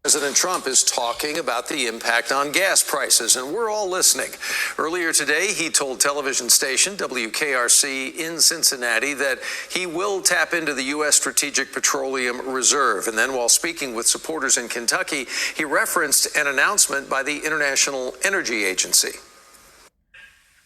President Trump is talking about the impact on gas prices, and we're all listening. Earlier today, he told television station WKRC in Cincinnati that he will tap into the U.S. Strategic Petroleum Reserve. And then while speaking with supporters in Kentucky, he referenced an announcement by the International Energy Agency.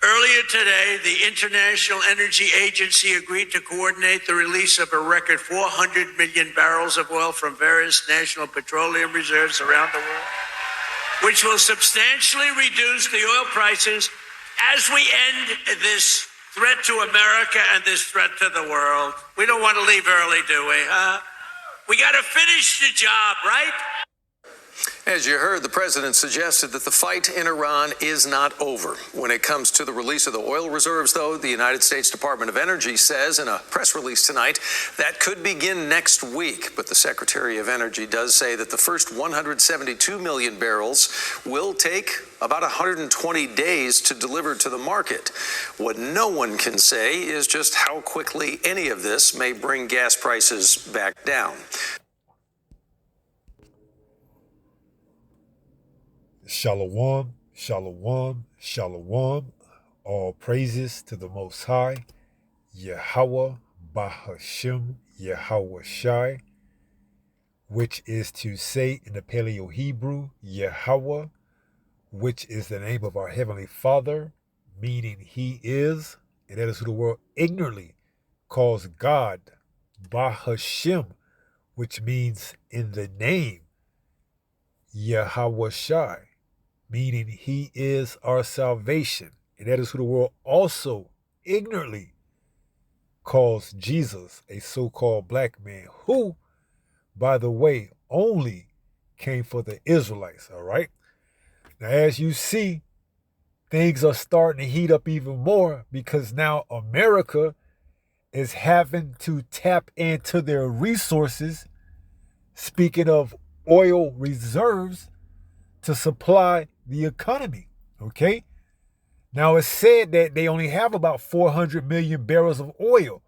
Earlier today, the International Energy Agency agreed to coordinate the release of a record 400 million barrels of oil from various national petroleum reserves around the world, which will substantially reduce the oil prices as we end this threat to America and this threat to the world. We don't want to leave early, do we? We got to finish the job, right? As you heard, the president suggested that the fight in Iran is not over. When it comes to the release of the oil reserves, though, the United States Department of Energy says in a press release tonight that could begin next week. But the Secretary of Energy does say that the first 172 million barrels will take about 120 days to deliver to the market. What no one can say is just how quickly any of this may bring gas prices back down. Shalom, shalom, shalom. All praises to the Most High, Yahweh, Bahashem, Yahweh Shai, which is to say in the Paleo Hebrew, Yahweh, which is the name of our Heavenly Father, meaning He is, and that is who the world ignorantly calls God, Bahashem, which means in the name, Yahweh Shai, meaning He is our salvation. And that is who the world also ignorantly calls Jesus, a so-called black man, who, by the way, only came for the Israelites, all right? Now, as you see, things are starting to heat up even more because now America is having to tap into their resources, speaking of oil reserves, to supply the economy, okay? Now, it's said that they only have about 400 million barrels of oil.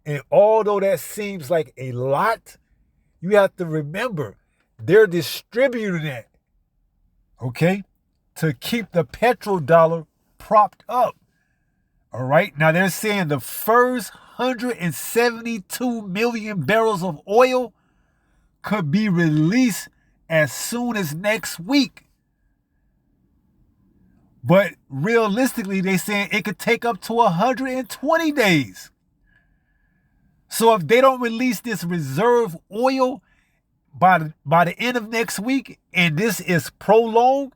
And although that seems like a lot, you have to remember, they're distributing that, okay, to keep the petrodollar propped up, all right? Now, they're saying the first 172 million barrels of oil could be released as soon as next week. But realistically, they're saying it could take up to 120 days. So if they don't release this reserve oil by the end of next week, and this is prolonged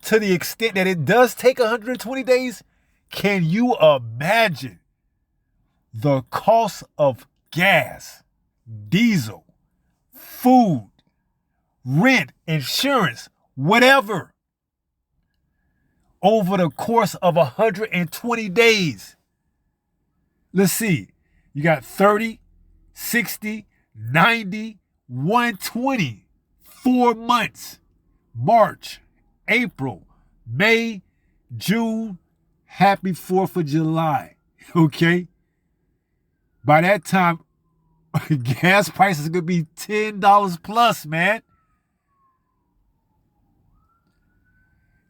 to the extent that it does take 120 days, can you imagine the cost of gas, diesel, food, rent, insurance, whatever, over the course of 120 days? Let's see. You got 30, 60, 90, 120, 4 months. March, April, May, June, happy 4th of July, okay? By that time, gas prices are going to be $10 plus, man.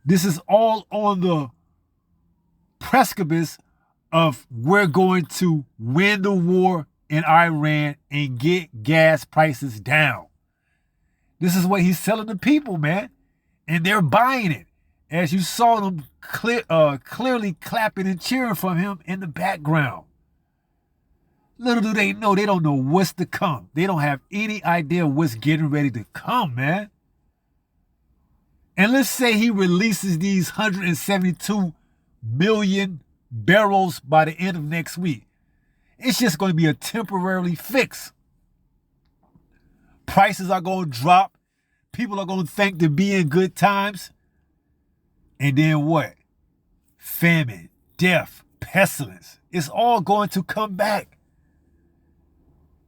This is all on the precipice of we're going to win the war in Iran and get gas prices down. This is what he's telling the people, man. And they're buying it. As you saw them clearly clapping and cheering for him in the background. Little do they know, they don't know what's to come. They don't have any idea what's getting ready to come, man. And let's say he releases these 172 million barrels by the end of next week. It's just going to be a temporary fix. Prices are going to drop. People are going to think to be in good times. And then what? Famine, death, pestilence. It's all going to come back.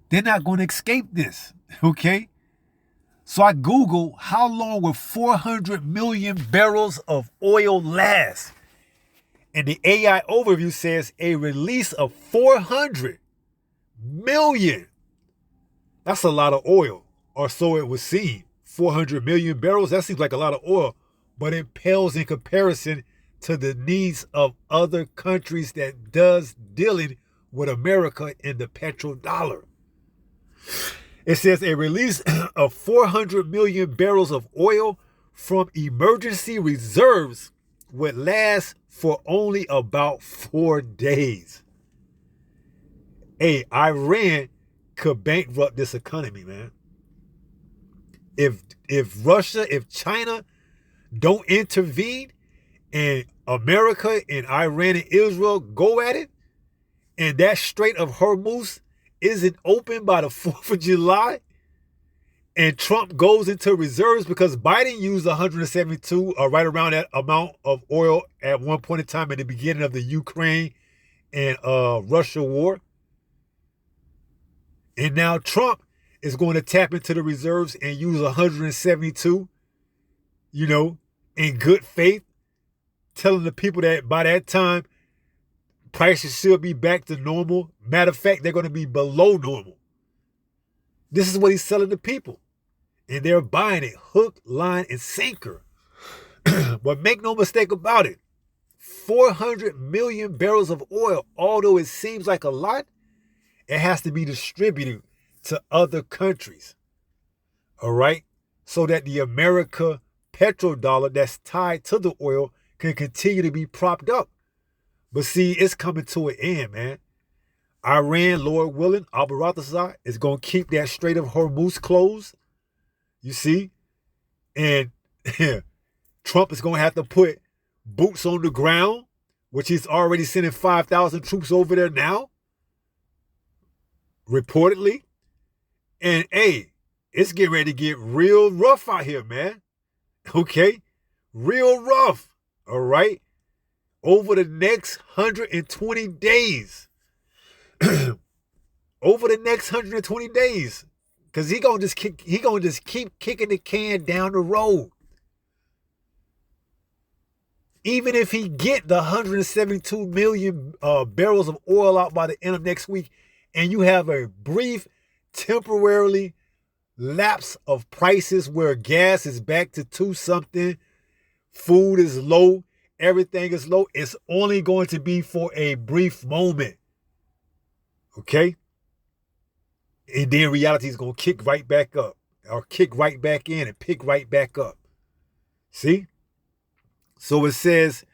They're not going to escape this, okay? So I Googled how long will 400 million barrels of oil last? And the AI overview says a release of 400 million. That's a lot of oil, or so it would seem. 400 million barrels, that seems like a lot of oil, but it pales in comparison to the needs of other countries that does dealing with America in the petrodollar. It says a release of 400 million barrels of oil from emergency reserves would last for only about 4 days. Hey, Iran could bankrupt this economy, man. If Russia, if China don't intervene and America and Iran and Israel go at it, and that Strait of Hormuz isn't open by the 4th of July, and Trump goes into reserves because Biden used 172 or right around that amount of oil at one point in time at the beginning of the Ukraine and Russia war. And now Trump is going to tap into the reserves and use 172, in good faith, telling the people that by that time, prices should be back to normal. Matter of fact, they're going to be below normal. This is what he's selling to people. And they're buying it hook, line, and sinker. But make no mistake about it. 400 million barrels of oil, although it seems like a lot, it has to be distributed to other countries. All right? So that the America petrodollar that's tied to the oil can continue to be propped up. But see, it's coming to an end, man. Iran, Lord willing, Abu Ratazar is going to keep that Strait of Hormuz closed. You see? And Trump is going to have to put boots on the ground, which he's already sending 5,000 troops over there now, reportedly. And, hey, it's getting ready to get real rough out here, man. Okay? Real rough. All right? Over the next 120 days. Over the next 120 days. Because he gonna just keep kicking the can down the road. Even if he get the 172 million barrels of oil out by the end of next week, and you have a brief, temporarily lapse of prices where gas is back to 2 something, food is low, everything is low, it's only going to be for a brief moment. Okay? And then reality is going to kick right back up, or kick right back in and pick right back up. See? So it says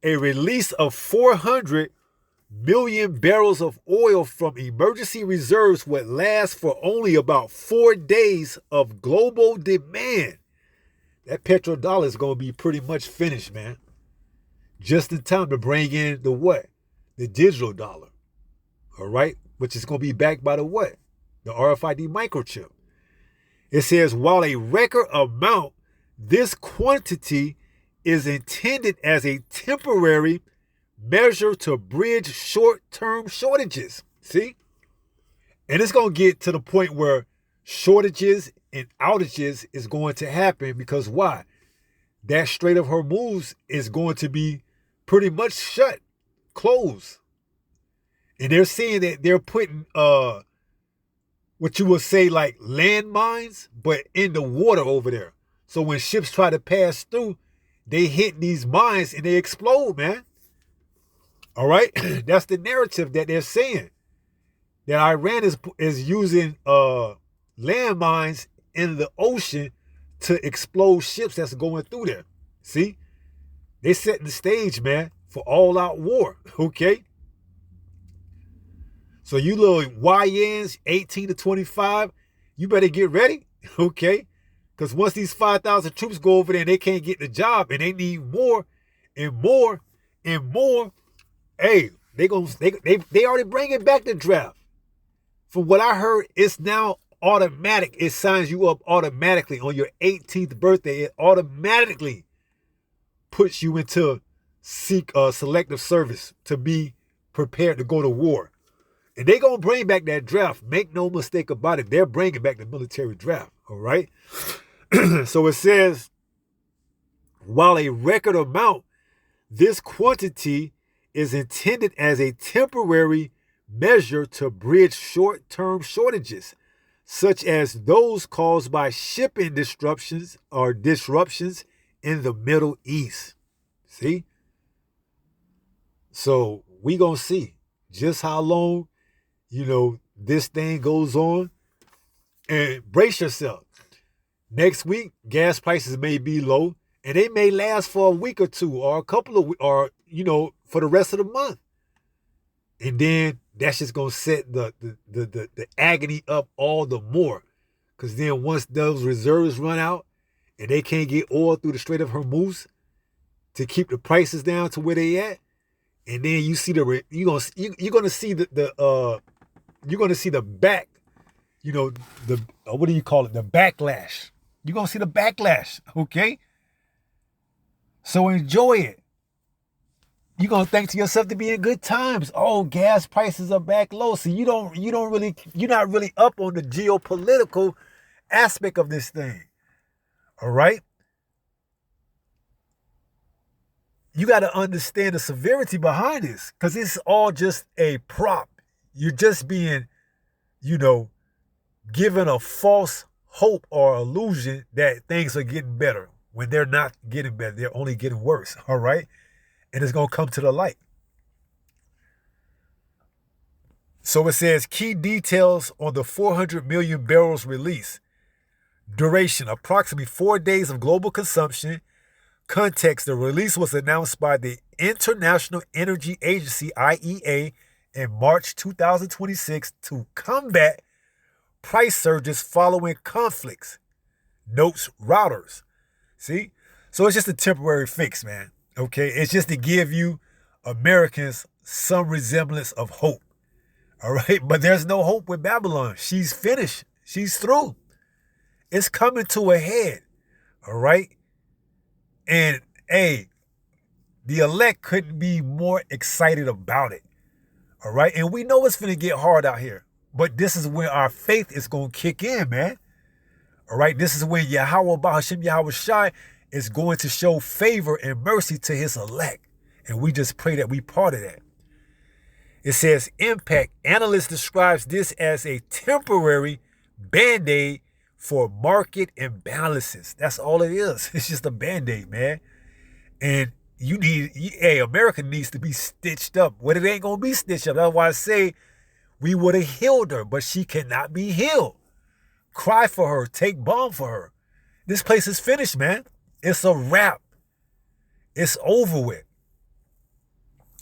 a release of 400 million barrels of oil from emergency reserves would last for only about 4 days of global demand. That petrodollar is going to be pretty much finished, man. Just in time to bring in the what? The digital dollar. All right? Which is going to be backed by the what? The RFID microchip. It says, while a record amount, this quantity is intended as a temporary measure to bridge short-term shortages. See? And it's going to get to the point where shortages and outages is going to happen because why? That Strait of Hormuz is going to be pretty much shut, closed. And they're saying that they're putting what you would say like landmines, but in the water over there. So when ships try to pass through, they hit these mines and they explode, man. All right? That's the narrative that they're saying. That Iran is using landmines in the ocean to explode ships that's going through there. See? They setting the stage, man, for all-out war, okay? So you little YNs, 18 to 25, you better get ready, okay? Because once these 5,000 troops go over there and they can't get the job and they need more and more and more, hey, they already bringing back the draft. From what I heard, it's now automatic. It signs you up automatically on your 18th birthday. It automatically puts you into selective service to be prepared to go to war. And they're going to bring back that draft. Make no mistake about it. They're bringing back the military draft. All right? So it says, while a record amount, this quantity is intended as a temporary measure to bridge short-term shortages. such as those caused by shipping disruptions in the Middle East. See? So we gonna see just how long, this thing goes on. And brace yourself. Next week, gas prices may be low, and they may last for a week or two, or a couple of, for the rest of the month. And then that's just gonna set the agony up all the more, because then once those reserves run out, and they can't get oil through the Strait of Hormuz to keep the prices down to where they at, and then you see you're gonna see the back, what do you call it? The backlash. You're gonna see the backlash, okay? So enjoy it. You're gonna think to yourself to be in good times. Oh, gas prices are back low. So you're not really up on the geopolitical aspect of this thing. All right? You got to understand the severity behind this, because it's all just a prop. You're just being, given a false hope or illusion that things are getting better when they're not getting better. They're only getting worse. All right? And it's going to come to the light. So it says key details on the 400 million barrels release. Duration, approximately 4 days of global consumption. Context, the release was announced by the International Energy Agency, IEA, in March 2026 to combat price surges following conflicts, notes Reuters. See? So it's just a temporary fix, man. Okay? It's just to give you Americans some resemblance of hope. All right? But there's no hope with Babylon. She's finished. She's through. It's coming to a head. All right? And, hey, the elect couldn't be more excited about it. All right? And we know it's going to get hard out here. But this is where our faith is going to kick in, man. All right? This is when Yahweh Bahashim Yahweh Shai is going to show favor and mercy to his elect. And we just pray that we part of that. It says impact. Analyst describes this as a temporary Band-Aid for market imbalances. That's all it is. It's just a Band-Aid, man. And America needs to be stitched up. But it ain't going to be stitched up. That's why I say we would have healed her, but she cannot be healed. Cry for her. Take balm for her. This place is finished, man. It's a wrap. It's over with.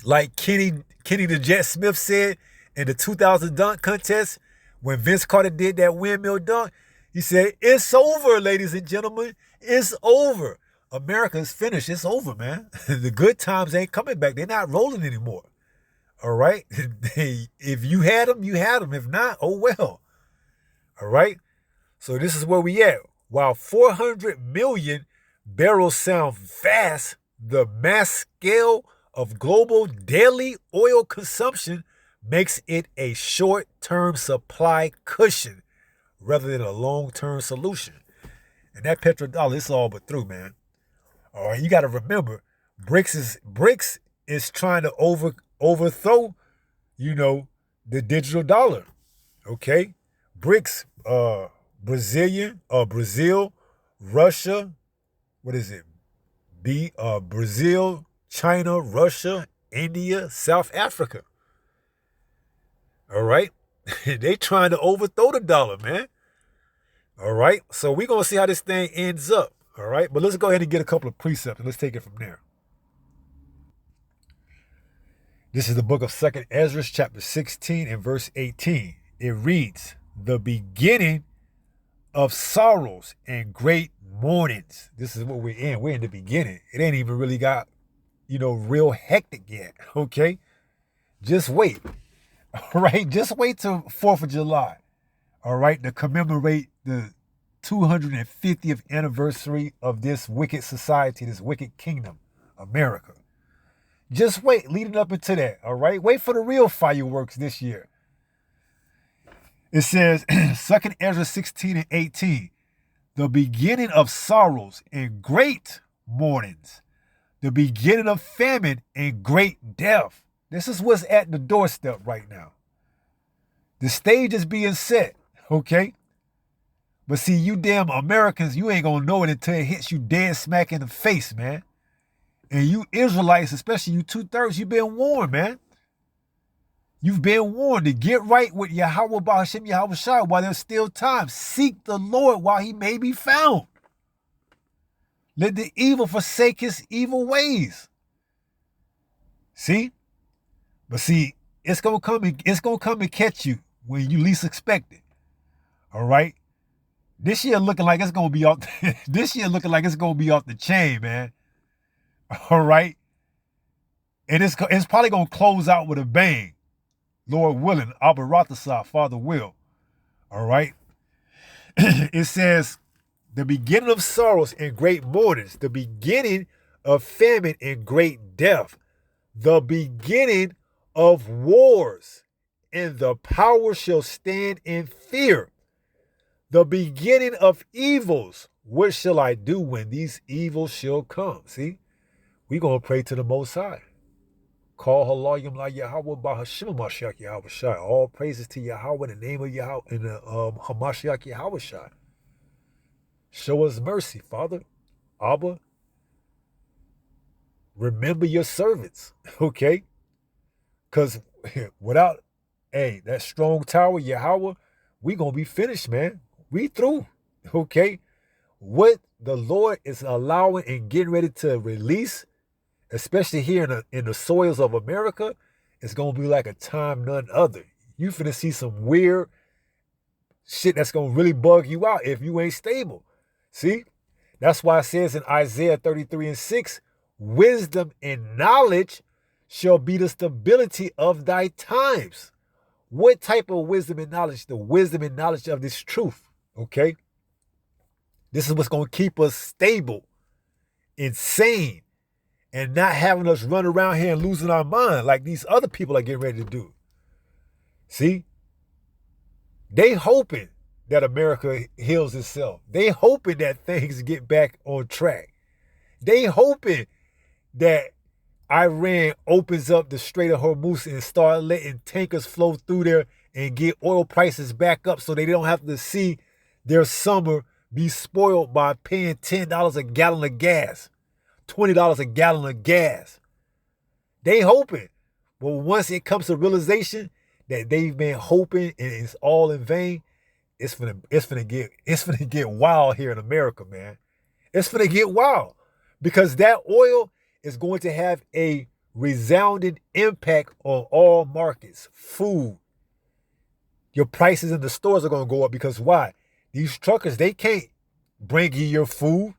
Like Kenny the Jet Smith said in the 2000 dunk contest, when Vince Carter did that windmill dunk, he said, it's over, ladies and gentlemen. It's over. America's finished. It's over, man. The good times ain't coming back. They're not rolling anymore. All right? If you had them, you had them. If not, oh well. All right? So this is where we at. While 400 million barrels sound vast, the mass scale of global daily oil consumption makes it a short-term supply cushion rather than a long-term solution. And that petrodollar, it's all but through, man. All right, you got to remember, BRICS is trying to overthrow, the digital dollar. Okay? BRICS, Brazil, Russia, what is it? Brazil, China, Russia, India, South Africa. All right? They trying to overthrow the dollar, man. All right? So we're going to see how this thing ends up. All right? But let's go ahead and get a couple of precepts and let's take it from there. This is the book of 2nd Ezra, chapter 16 and verse 18. It reads, the beginning of sorrows and great mournings. This is what we're in. We're in the beginning. It ain't even really got, real hectic yet. Okay? Just wait. All right? Just wait till 4th of July. All right? To commemorate the 250th anniversary of this wicked society, this wicked kingdom, America. Just wait, leading up into that, all right? Wait for the real fireworks this year. It says, 2nd Ezra 16 and 18, the beginning of sorrows and great mournings, the beginning of famine and great death. This is what's at the doorstep right now. The stage is being set, okay? But see, you damn Americans, you ain't gonna know it until it hits you dead smack in the face, man. And you Israelites, especially you 2/3, you've been warned, man. You've been warned to get right with Yahweh Bahashem Yahweh Shai while there's still time. Seek the Lord while he may be found. Let the evil forsake his evil ways. See? But see, it's gonna come and catch you when you least expect it. All right? This year looking like it's gonna be off this year looking like it's gonna be off the chain, man. All right? And it's probably gonna close out with a bang. Lord willing, Abaratasa, Father will. All right? It says, the beginning of sorrows and great mournings, the beginning of famine and great death, the beginning of wars, and the power shall stand in fear. The beginning of evils, what shall I do when these evils shall come? See, we're going to pray to the Most High. Call Halayim la Yahweh Bahashim Mashiach Yahweh Shai. All praises to Yahweh in the name of Yahweh, in the Hamashiach Yahweh Shai. Show us mercy, Father. Abba, remember your servants, okay? Because without, that strong tower, Yahweh, we going to be finished, man. We through, okay? What the Lord is allowing and getting ready to release, especially here in the soils of America, it's going to be like a time none other. You finna see some weird shit that's going to really bug you out if you ain't stable. See? That's why it says in Isaiah 33:6, wisdom and knowledge shall be the stability of thy times. What type of wisdom and knowledge? The wisdom and knowledge of this truth, okay? This is what's going to keep us stable, insane, and not having us run around here and losing our mind like these other people are getting ready to do. See? They hoping that America heals itself. They hoping that things get back on track. They hoping that Iran opens up the Strait of Hormuz and start letting tankers flow through there and get oil prices back up so they don't have to see their summer be spoiled by paying $10 a gallon of gas, $20 a gallon of gas. They hoping. But once it comes to realization that they've been hoping and it's all in vain, it's finna get wild here in America, man. It's finna get wild because that oil is going to have a resounding impact on all markets. Food. Your prices in the stores are going to go up because why? These truckers, they can't bring you your food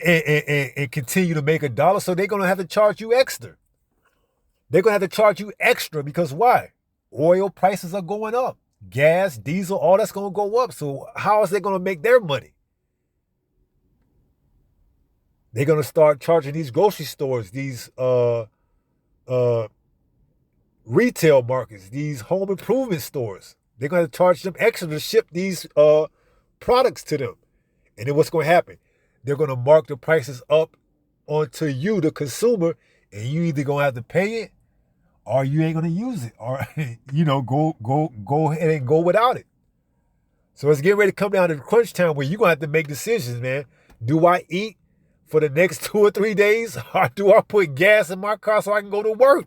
and continue to make a dollar, so they're going to have to charge you extra. They're going to have to charge you extra because why? Oil prices are going up. Gas, diesel, all that's going to go up. So how is they going to make their money? They're going to start charging these grocery stores, these retail markets, these home improvement stores. They're going to charge them extra to ship these products to them. And then what's going to happen? They're going to mark the prices up onto you, the consumer, and you either going to have to pay it or you ain't going to use it, or, go ahead and go without it. So it's getting ready to come down to the crunch time where you're going to have to make decisions, man. Do I eat for the next 2 or 3 days, or do I put gas in my car so I can go to work?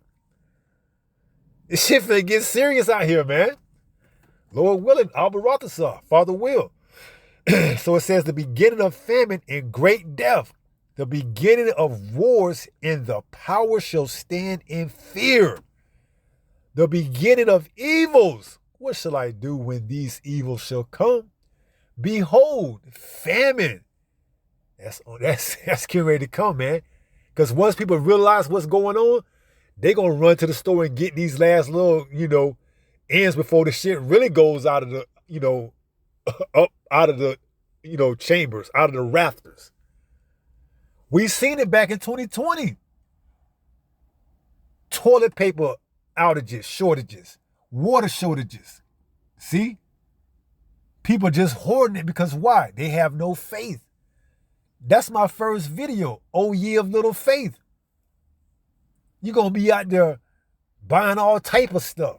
This shit finna get serious out here, man. Lord willing, Abaratasa, Father will. So it says the beginning of famine and great death, the beginning of wars, and the power shall stand in fear. The beginning of evils. What shall I do when these evils shall come? Behold, famine. That's getting ready to come, man. Because once people realize what's going on, they're going to run to the store and get these last little, ends before the shit really goes out of the, up out of the, chambers, out of the rafters. We seen it back in 2020. Toilet paper outages, shortages, water shortages. See? People just hoarding it because why? They have no faith. That's my first video, Oh Ye of Little Faith. You're going to be out there buying all type of stuff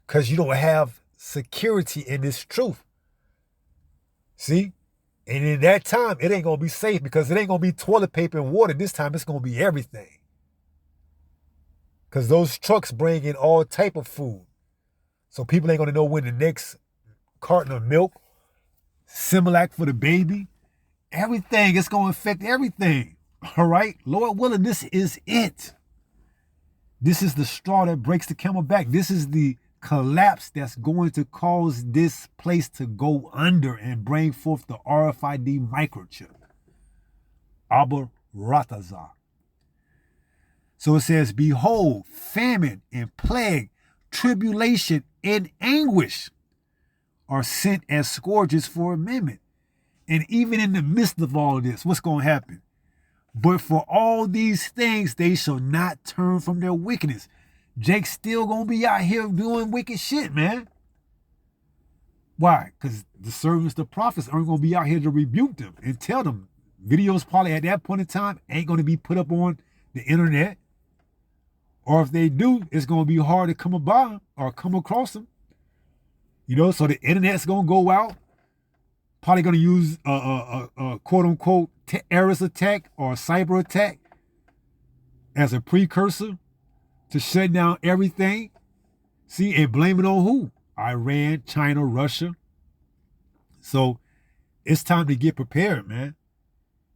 because you don't have security in this truth. See? And in that time, it ain't going to be safe because it ain't going to be toilet paper and water. This time, it's going to be everything. Because those trucks bring in all type of food. So people ain't going to know when the next carton of milk, Similac for the baby, everything. It's going to affect everything. All right? Lord willing, this is it. This is the straw that breaks the camel back. This is the collapse that's going to cause this place to go under and bring forth the RFID microchip. Abba Ratazar. So it says, behold, famine and plague, tribulation and anguish are sent as scourges for amendment. And even in the midst of all of this, what's going to happen? But for all these things, they shall not turn from their wickedness. Jake's still going to be out here doing wicked shit, man. Why? Because the servants, the prophets, aren't going to be out here to rebuke them and tell them. Videos probably at that point in time ain't going to be put up on the internet. Or if they do, it's going to be hard to come about or come across them. You know, so the internet's going to go out. Probably going to use a quote-unquote terrorist attack or a cyber attack as a precursor to shut down everything. See, and blame it on who? Iran, China, Russia. So it's time to get prepared, man.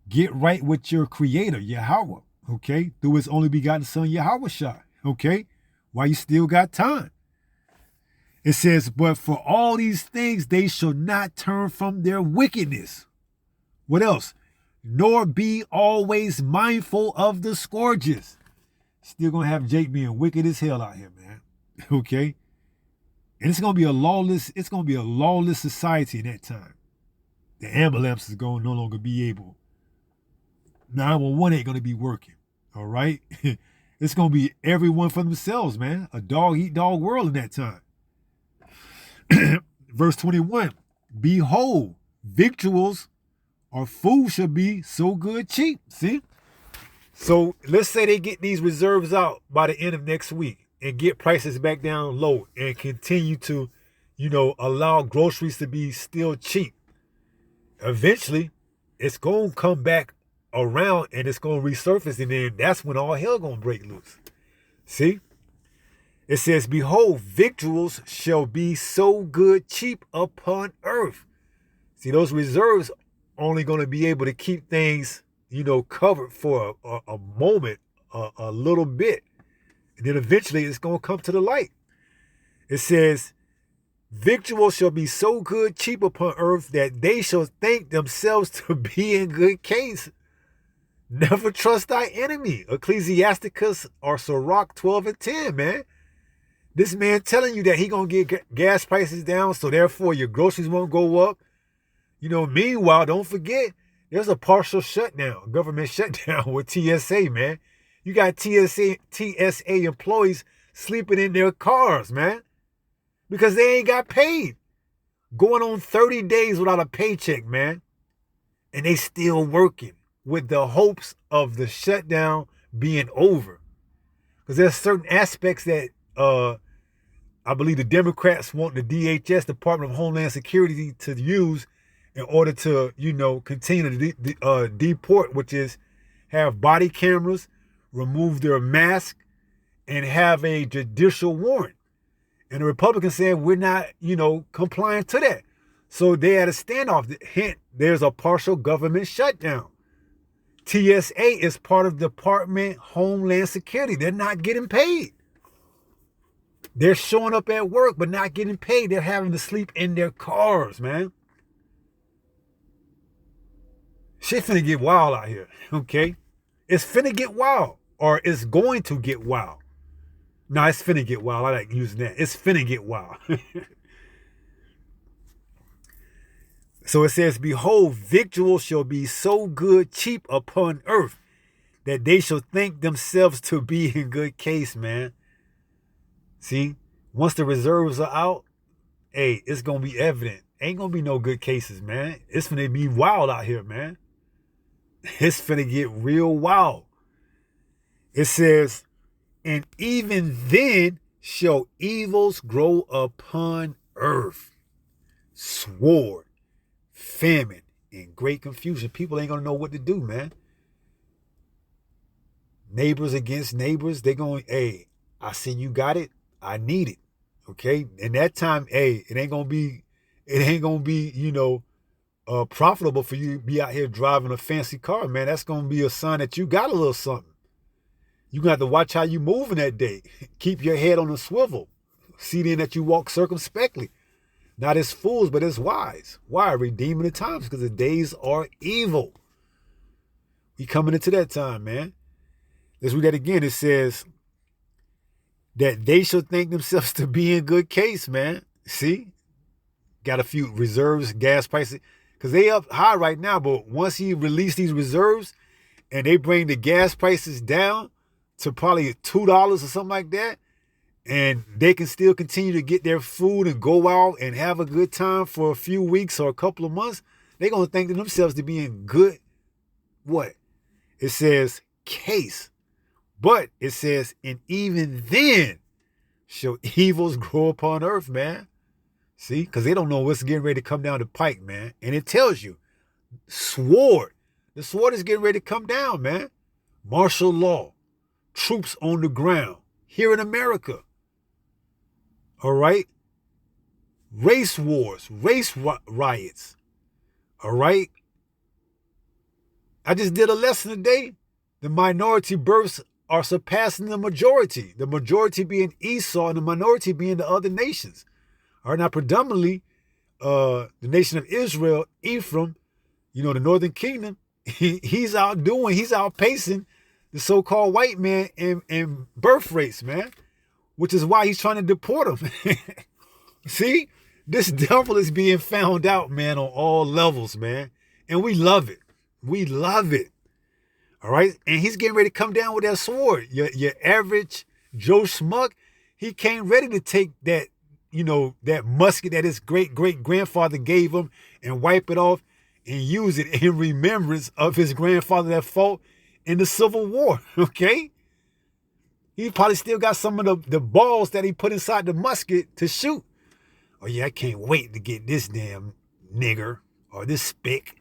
Get right with your creator, Yahweh, okay? Through his only begotten son, Yahushua, okay? While you still got time. It says, but for all these things, they shall not turn from their wickedness. What else? Nor be always mindful of the scourges. Still going to have Jake being wicked as hell out here, man. Okay? And it's going to be a lawless society in that time. The ambulance is going to no longer be able. 911 ain't going to be working. All right? It's going to be everyone for themselves, man. A dog-eat-dog world in that time. Verse 21, behold, victuals or food shall be so good cheap. See? So let's say they get these reserves out by the end of next week and get prices back down low and continue to, allow groceries to be still cheap. Eventually, it's going to come back around and it's going to resurface, and then that's when all hell going to break loose. See? It says, behold, victuals shall be so good cheap upon earth. See, those reserves only going to be able to keep things, covered for a moment, a little bit. And then eventually it's going to come to the light. It says, victuals shall be so good cheap upon earth that they shall think themselves to be in good case. Never trust thy enemy. Ecclesiasticus or Sirach 12:10, man. This man telling you that he going to get gas prices down, so therefore your groceries won't go up. Meanwhile, don't forget, there's a partial shutdown, government shutdown with TSA, man. You got TSA employees sleeping in their cars, man, because they ain't got paid. Going on 30 days without a paycheck, man. And they still working with the hopes of the shutdown being over. Because there's certain aspects that I believe the Democrats want the DHS, Department of Homeland Security, to use in order to, continue to deport, which is have body cameras, remove their mask, and have a judicial warrant. And the Republicans said we're not, compliant to that. So they had a standoff. Hint, there's a partial government shutdown. TSA is part of Department Homeland Security. They're not getting paid. They're showing up at work but not getting paid. They're having to sleep in their cars, man. Shit finna get wild out here, okay? It's finna get wild, or it's going to get wild. No, it's finna get wild. I like using that. It's finna get wild. So it says, behold, victuals shall be so good cheap upon earth that they shall think themselves to be in good case, man. See, once the reserves are out, hey, it's going to be evident. Ain't going to be no good cases, man. It's finna be wild out here, man. It's finna get real wild. It says, and even then shall evils grow upon earth. Sword, famine, and great confusion. People ain't gonna know what to do, man. Neighbors against neighbors, they going, hey, I see you got it, I need it. Okay? And that time, hey, it ain't gonna be, profitable for you to be out here driving a fancy car, man. That's gonna be a sign that you got a little something. You gonna have to watch how you moving that day. Keep your head on a swivel. See then that you walk circumspectly. Not as fools, but as wise. Why? Redeeming the times, because the days are evil. We coming into that time, man. Let's read that again. It says that they shall think themselves to be in good case, man. See? Got a few reserves, gas prices, because they up high right now, but once he release these reserves and they bring the gas prices down to probably $2 or something like that, and they can still continue to get their food and go out and have a good time for a few weeks or a couple of months, they're going to think to themselves to be in good, what? It says case. But it says, and even then shall evils grow upon earth, man. See? Because they don't know what's getting ready to come down the pike, man. And it tells you, sword. The sword is getting ready to come down, man. Martial law. Troops on the ground. Here in America. All right? Race wars. Race riots. All right? I just did a lesson today. The minority births are surpassing the majority. The majority being Esau and the minority being the other nations. All right, now predominantly, the nation of Israel, Ephraim, the northern kingdom, he's outpacing the so-called white man in birth rates, man, which is why he's trying to deport them. See, this devil is being found out, man, on all levels, man, and we love it. We love it. All right. And he's getting ready to come down with that sword. Your average Joe Schmuck, he came ready to take that, that musket that his great-great-grandfather gave him and wipe it off and use it in remembrance of his grandfather that fought in the Civil War. Okay. He probably still got some of the balls that he put inside the musket to shoot. Oh, yeah, I can't wait to get this damn nigger or this spick.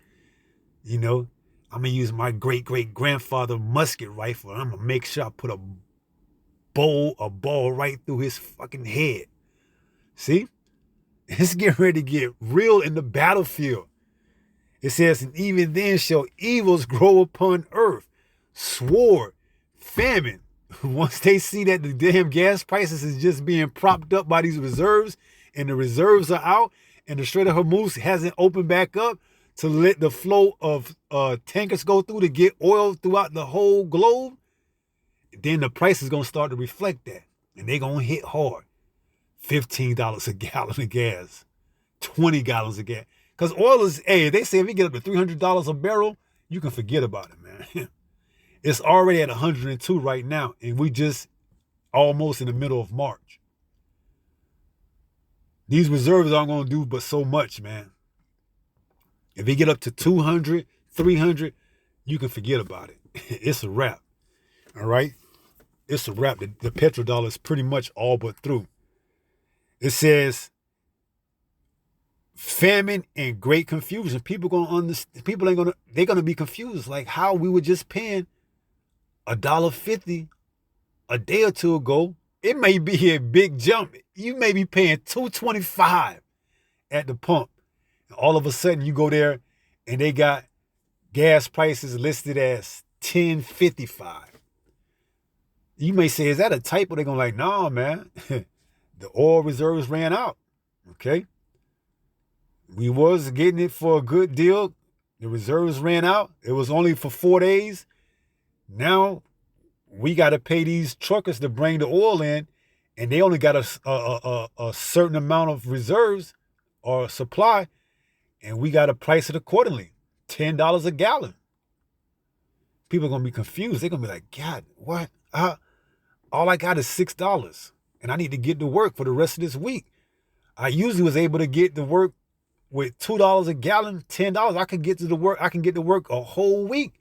I'm going to use my great-great-grandfather musket rifle. And I'm going to make sure I put a ball right through his fucking head. See? It's getting ready to get real in the battlefield. It says, and even then shall evils grow upon earth. Sword, famine. Once they see that the damn gas prices is just being propped up by these reserves, and the reserves are out, and the Strait of Hormuz hasn't opened back up, to let the flow of tankers go through to get oil throughout the whole globe, then the price is going to start to reflect that. And they're going to hit hard. $15 a gallon of gas. 20 gallons of gas. Because oil is, they say if you get up to $300 a barrel, you can forget about it, man. It's already at 102 right now. And we just almost in the middle of March. These reserves aren't going to do but so much, man. If they get up to 200, 300, you can forget about it. It's a wrap. All right? It's a wrap. The petrodollar is pretty much all but through. It says famine and great confusion. People they're gonna be confused. Like how we were just paying $1.50 a day or two ago. It may be a big jump. You may be paying $2.25 at the pump. All of a sudden you go there and they got gas prices listed as $10.55. You may say, is that a typo? They're going to like, nah, man. The oil reserves ran out. Okay. We was getting it for a good deal. The reserves ran out. It was only for 4 days. Now we got to pay these truckers to bring the oil in, and they only got a certain amount of reserves or supply. And we got to price it accordingly. $10 a gallon. People are going to be confused. They're going to be like, God, what? All I got is $6. And I need to get to work for the rest of this week. I usually was able to get to work with $2 a gallon, $10. I can get to work a whole week.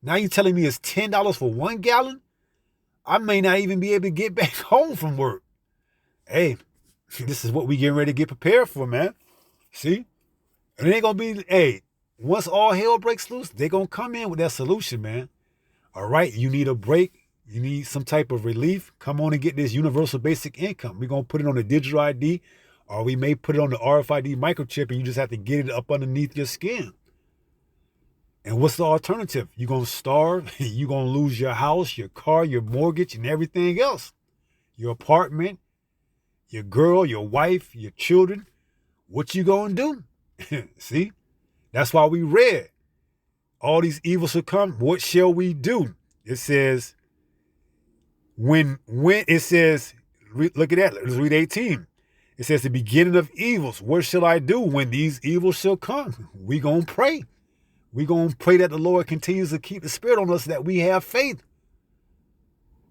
Now you're telling me it's $10 for 1 gallon? I may not even be able to get back home from work. Hey, This is what we getting ready to get prepared for, man. See? And it ain't going to be, hey, once all hell breaks loose, they going to come in with that solution, man. All right, you need a break. You need some type of relief. Come on and get this universal basic income. We're going to put it on the digital ID, or we may put it on the RFID microchip, and you just have to get it up underneath your skin. And what's the alternative? You're going to starve. You're going to lose your house, your car, your mortgage, and everything else. Your apartment, your girl, your wife, your children. What you going to do? See? That's why we read. All these evils shall come. What shall we do? It says, when it says, look at that. Let's read 18. It says, the beginning of evils. What shall I do when these evils shall come? We going to pray. We going to pray that the Lord continues to keep the spirit on us, that we have faith.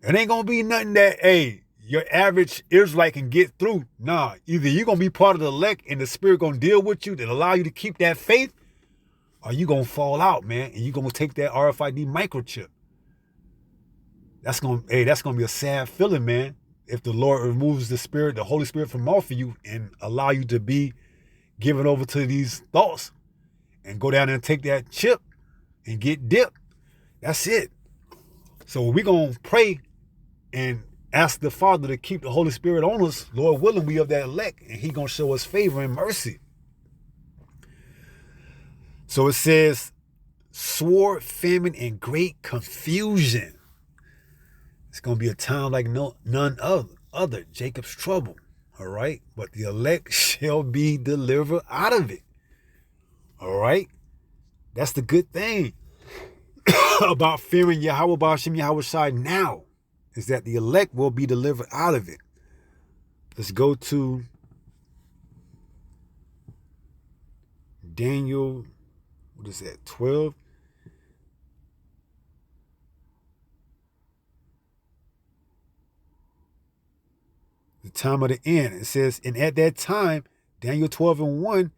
It ain't going to be nothing that, hey, your average Israelite can get through. Nah, either you're going to be part of the elect and the spirit going to deal with you that allow you to keep that faith, or you going to fall out, man, and you're going to take that RFID microchip. That's going to be a sad feeling, man, if the Lord removes the spirit, the Holy Spirit from off of you and allow you to be given over to these thoughts and go down there and take that chip and get dipped. That's it. So we're going to pray and ask the Father to keep the Holy Spirit on us. Lord willing, we of that elect, and he going to show us favor and mercy. So it says, sword, famine, and great confusion. It's going to be a time like none other. Jacob's trouble. All right. But the elect shall be delivered out of it. All right. That's the good thing about fearing Yahweh Ba'ashem Yahweh Shai now, is that the elect will be delivered out of it. Let's go to Daniel, what is that, 12? The time of the end. It says, and at that time, Daniel 12:1,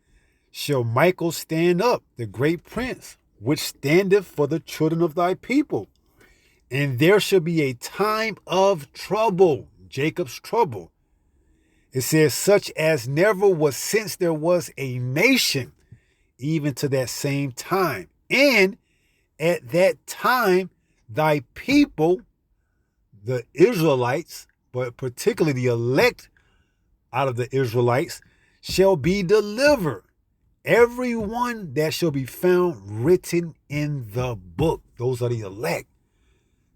shall Michael stand up, the great prince, which standeth for the children of thy people. And there shall be a time of trouble, Jacob's trouble. It says, such as never was since there was a nation, even to that same time. And at that time, thy people, the Israelites, but particularly the elect out of the Israelites, shall be delivered. Everyone that shall be found written in the book. Those are the elect.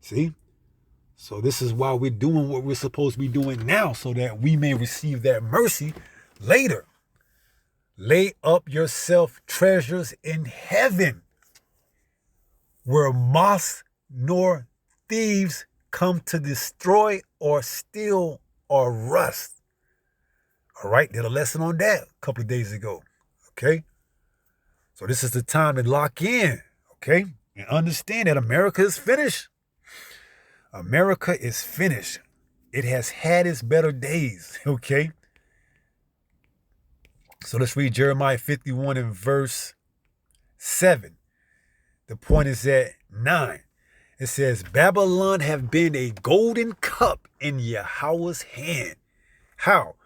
See? So this is why we're doing what we're supposed to be doing now, so that we may receive that mercy later. Lay up yourself treasures in heaven, where moths nor thieves come to destroy or steal or rust. All right, did a lesson on that a couple of days ago. Okay? So this is the time to lock in, okay? And understand that America is finished. America is finished. It has had its better days, okay? So let's read Jeremiah 51 and verse 7. The point is at 9. It says, Babylon have been a golden cup in Yahweh's hand. How?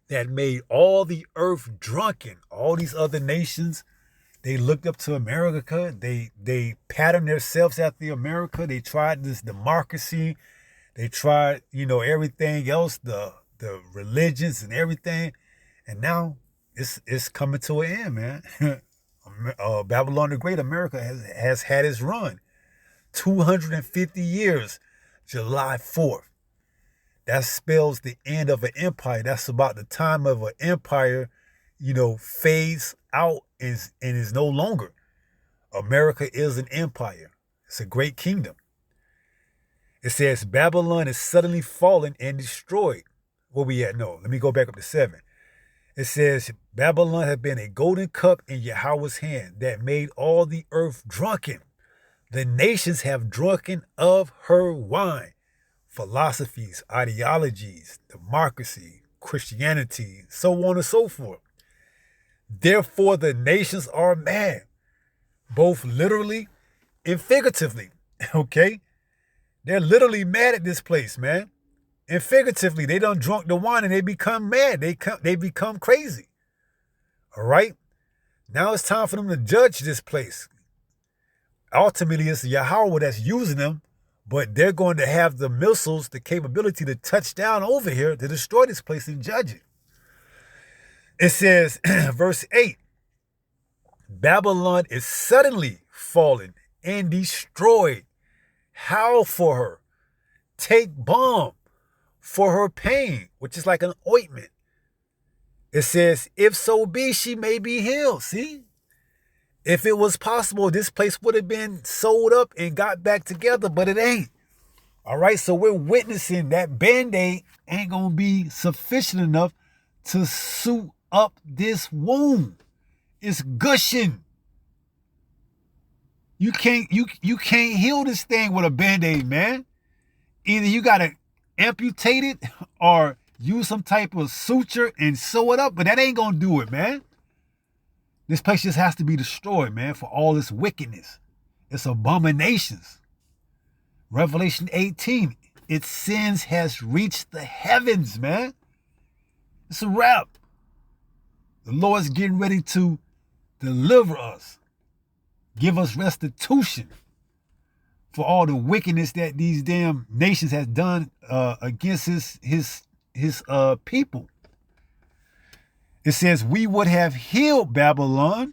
That made all the earth drunken. All these other nations, they looked up to America. They patterned themselves after America. They tried this democracy. They tried, everything else, the religions and everything. And now it's coming to an end, man. Babylon the Great, America has had its run. 250 years, July 4th. That spells the end of an empire. That's about the time of an empire, fades out and is no longer. America is an empire. It's a great kingdom. It says Babylon is suddenly fallen and destroyed. Where we at? No, let me go back up to 7. It says Babylon had been a golden cup in Yahweh's hand that made all the earth drunken. The nations have drunken of her wine. Philosophies, ideologies, democracy, Christianity, so on and so forth. Therefore, the nations are mad, both literally and figuratively, okay? They're literally mad at this place, man. And figuratively, they done drunk the wine and they become mad. They become crazy. All right? Now it's time for them to judge this place. Ultimately, it's Yahweh that's using them, but they're going to have the missiles, the capability to touch down over here to destroy this place and judge it. It says, verse 8, Babylon is suddenly fallen and destroyed. Howl for her. Take balm for her pain, which is like an ointment. It says, if so be she may be healed. See? If it was possible, this place would have been sold up and got back together, but it ain't. All right, so we're witnessing that Band-Aid ain't going to be sufficient enough to suit up this wound. It's gushing. You can't heal this thing with a Band-Aid, man. Either you got to amputate it or use some type of suture and sew it up, but that ain't going to do it, man. This place just has to be destroyed, man, for all its wickedness. Its abominations. Revelation 18, its sins has reached the heavens, man. It's a wrap. The Lord's getting ready to deliver us. Give us restitution for all the wickedness that these damn nations has done against his people. It says, we would have healed Babylon,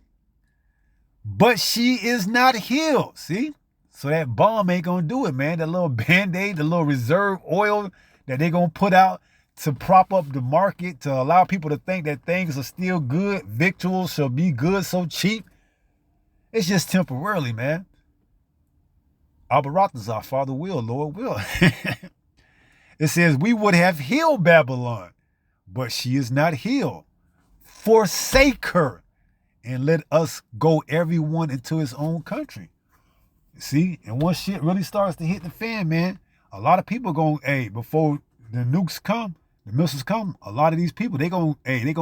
but she is not healed. See? So that bomb ain't going to do it, man. That little Band-Aid, the little reserve oil that they're going to put out to prop up the market, to allow people to think that things are still good. Victuals shall be good so cheap. It's just temporarily, man. Abaratazar, Father will, Lord will. It says, we would have healed Babylon, but she is not healed. Forsake her and let us go everyone into his own country. See, and once shit really starts to hit the fan, man, a lot of people before the nukes come, the missiles come, a lot of these people, they gonna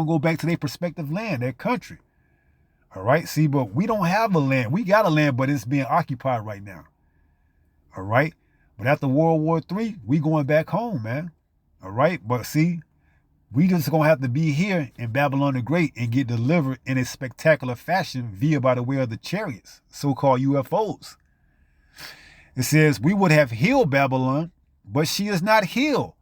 go back to their prospective land, their country. All right, see, but we don't have a land. We got a land, but it's being occupied right now. All right, but after World War III, we going back home, man. All right, but see, we just gonna have to be here in Babylon the Great and get delivered in a spectacular fashion by the way of the chariots, so-called UFOs. It says, we would have healed Babylon, but she is not healed.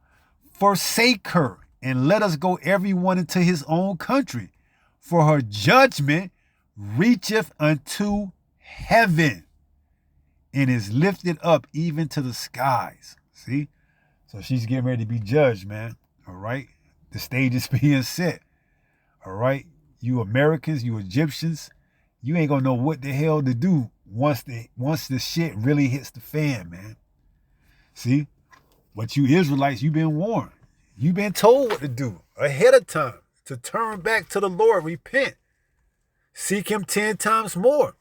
Forsake her and let us go everyone into his own country, for her judgment reacheth unto heaven and is lifted up even to the skies. See? So she's getting ready to be judged, man. All right? The stage is being set. All right? You Americans, you Egyptians, you ain't gonna know what the hell to do once the shit really hits the fan, man. See? But you Israelites, you've been warned. You've been told what to do ahead of time, to turn back to the Lord, repent. Seek him 10 times more.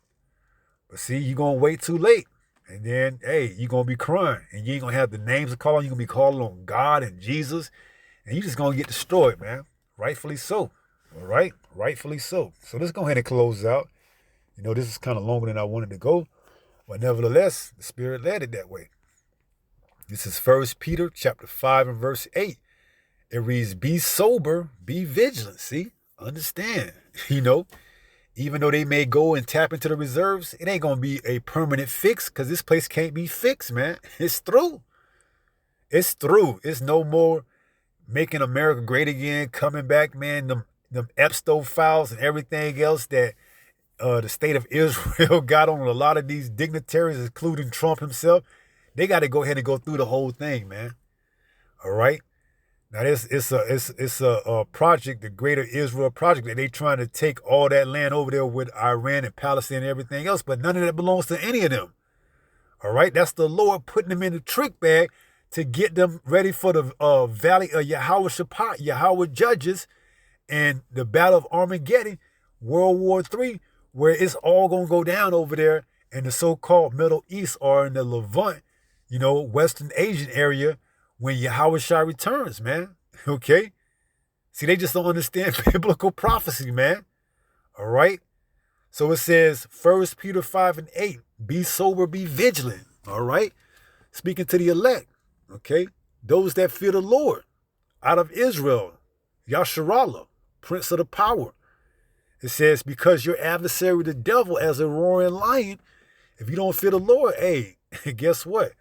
But see, you're gonna wait too late. And then, hey, you're gonna be crying. And you ain't gonna have the names to call on. You're gonna be calling on God and Jesus. And you're just gonna get destroyed, man. Rightfully so. All right? Rightfully so. So let's go ahead and close out. You know, this is kind of longer than I wanted to go. But nevertheless, the Spirit led it that way. This is 1 Peter chapter 5 and verse 8. It reads, be sober, be vigilant. See? Understand. You know, even though they may go and tap into the reserves, it ain't going to be a permanent fix, because this place can't be fixed, man. It's through. It's through. It's no more making America great again, coming back, man. Them Epstein files and everything else that the state of Israel got on a lot of these dignitaries, including Trump himself. They got to go ahead and go through the whole thing, man. All right. Now it's a project, the Greater Israel Project, that they trying to take all that land over there with Iran and Palestine and everything else, but none of that belongs to any of them. All right. That's the Lord putting them in the trick bag to get them ready for the Valley of Yahweh Shaphat, Yahweh Judges, and the Battle of Armageddon, World War III, where it's all going to go down over there in the so-called Middle East or in the Levant, you know, Western Asian area, when Yahweh Shai returns, man. Okay? See, they just don't understand biblical prophecy, man. All right? So it says, 1 Peter 5 and 8, be sober, be vigilant. All right? Speaking to the elect. Okay? those that fear the Lord, out of Israel, Yasharallah, Prince of the Power. It says, because your adversary, the devil, as a roaring lion, if you don't fear the Lord, hey, guess what?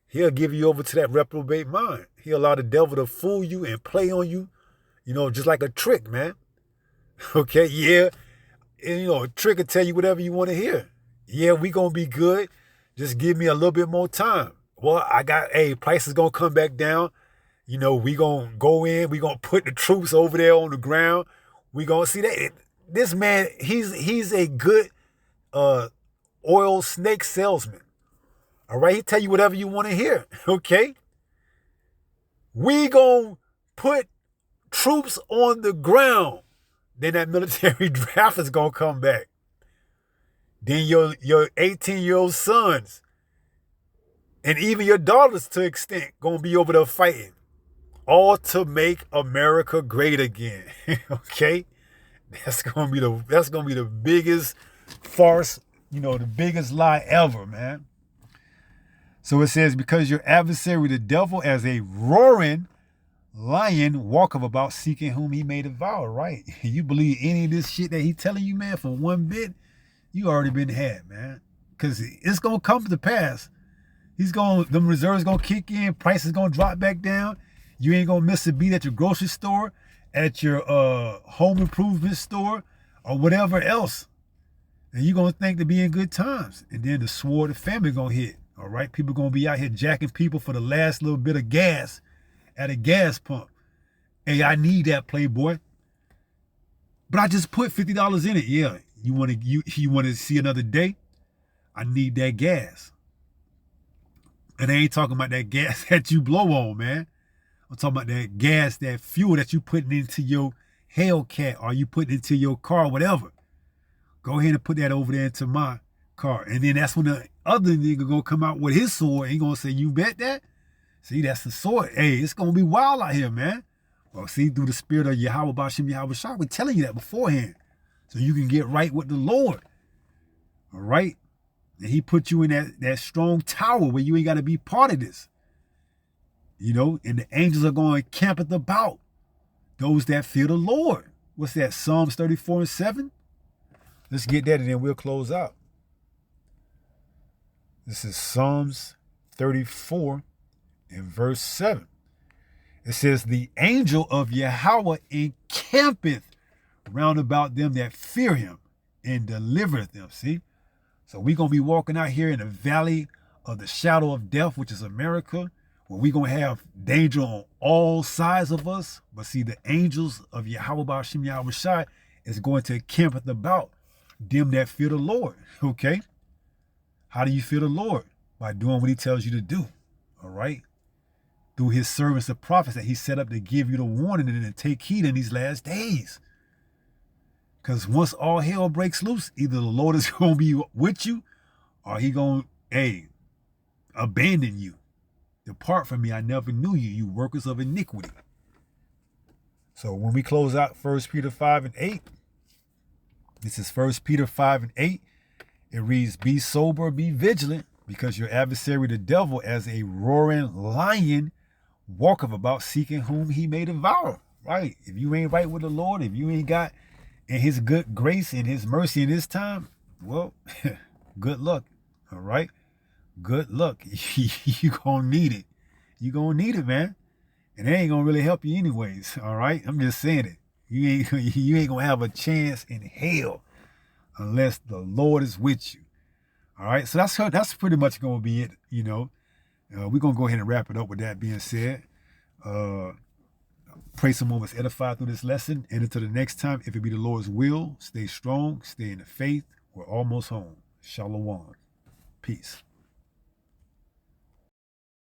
He'll give you over to that reprobate mind. He'll allow the devil to fool you and play on you, just like a trick, man. Okay, yeah. And, a trick will tell you whatever you want to hear. Yeah, we going to be good. Just give me a little bit more time. Well, price is going to come back down. We going to go in. We going to put the troops over there on the ground. We going to see that. This man, he's a good oil snake salesman. All right, he tell you whatever you want to hear, okay? We gonna put troops on the ground. Then that military draft is gonna come back. Then your 18-year-old sons and even your daughters to extent gonna be over there fighting. All to make America great again. Okay? That's gonna be the biggest farce, the biggest lie ever, man. So it says, because your adversary, the devil, as a roaring lion, walketh about seeking whom he may devour, right? You believe any of this shit that he telling you, man, for one bit, you already been had, man. Because it's going to come to pass. Them reserves going to kick in, prices going to drop back down. You ain't going to miss a beat at your grocery store, at your home improvement store, or whatever else. And you're going to think to be in good times. And then the sword of famine going to hit. All right, people going to be out here jacking people for the last little bit of gas at a gas pump. Hey, I need that, Playboy. But I just put $50 in it. Yeah, you want to see another day? I need that gas. And I ain't talking about that gas that you blow on, man. I'm talking about that gas, that fuel that you putting into your Hellcat or you putting into your car, whatever. Go ahead and put that over there into my car. And then that's when the other nigga gonna come out with his sword. He gonna say, you bet that? See, that's the sword. Hey, it's gonna be wild out here, man. Well, see, through the spirit of Yahweh Bashim Yahweh Shah, we're telling you that beforehand. So you can get right with the Lord. All right? And he put you in that strong tower where you ain't gotta be part of this. And the angels are going to camp about those that fear the Lord. What's that? Psalms 34:7? Let's get that and then we'll close out. This is Psalms 34 and verse 7. It says, the angel of Yahweh encampeth round about them that fear him and delivereth them. See? So we're going to be walking out here in the valley of the shadow of death, which is America, where we're going to have danger on all sides of us. But see, the angels of Yahweh Bashim Yahweh Shai is going to encamp about them that fear the Lord. Okay? How do you fear the Lord? By doing what he tells you to do. All right? Through his servants, the prophets that he set up to give you the warning and to take heed in these last days. Because once all hell breaks loose, either the Lord is going to be with you or he going to, abandon you. Depart from me, I never knew you, you workers of iniquity. So when we close out 1 Peter 5 and 8, this is 1 Peter 5 and 8. It reads, be sober, be vigilant, because your adversary, the devil, as a roaring lion, walketh about seeking whom he may devour. Right? If you ain't right with the Lord, if you ain't got in his good grace and his mercy in his time, well, good luck. All right? Good luck. You gonna need it. You gonna need it, man. And it ain't gonna really help you anyways. All right? I'm just saying it. You ain't gonna have a chance in hell unless the Lord is with you. All right, so that's pretty much going to be it, We're going to go ahead and wrap it up with that being said. Pray someone was edified through this lesson. And until the next time, if it be the Lord's will, stay strong, stay in the faith. We're almost home. Shalom. Peace.